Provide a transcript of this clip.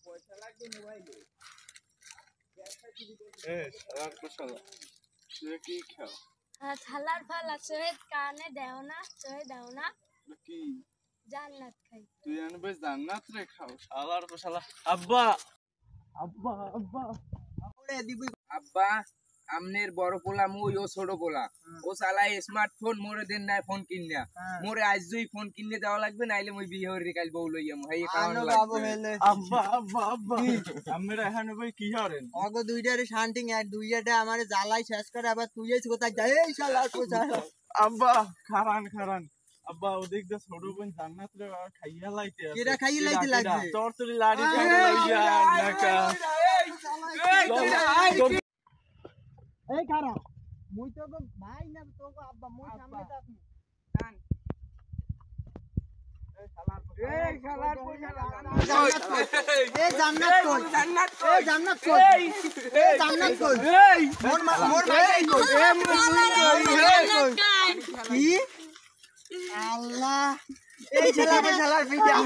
পয়সা লাগবে মোবাইলে তুই কি খাও থালার ফালা শহীদ কানে দেও না শহীদ দেও না কি জান্নাত খাই তুই আনবে জান্নাত রে খাও শালার শালা আব্বা আব্বা আব্বা আব্বা আমনের বড় পোলা মুই ও ছোট পোলা ও চালায় স্মার্টফোন মোরে দেন নাই ফোন কিনা মোরে আজই ফোন কিনে দেওয়া লাগবে নাইলে মুই বিয়ে হইরে কাল বউ লইয়াম হাই খাওয়ানো লাগবে আব্বা আব্বা আব্বা আমরা এখানে ভাই কি হারেন অগো দুইটারে শান্তিং আর দুইটা আমারে জ্বালাই শেষ করে আবার তুই এসে কোথায় যাই এই শালা কোথায় আব্বা খারান খারান আব্বা ওদিক দে ছোট বোন জান্নাত রে খাইয়া লাইতে আছে কেডা খাইয়া লাইতে লাগবে তোর তুই লাড়ি খাইয়া লইয়া নাকা এই খারা মুই তো গো ভাই না তো গো আব্বা মুই সামনে যাচ্ছি জান এই জান্নাত কই এই জান্নাত কই এই জান্নাত কই এই মোর ভাই কই কি আল্লাহ এই শালার পিঠা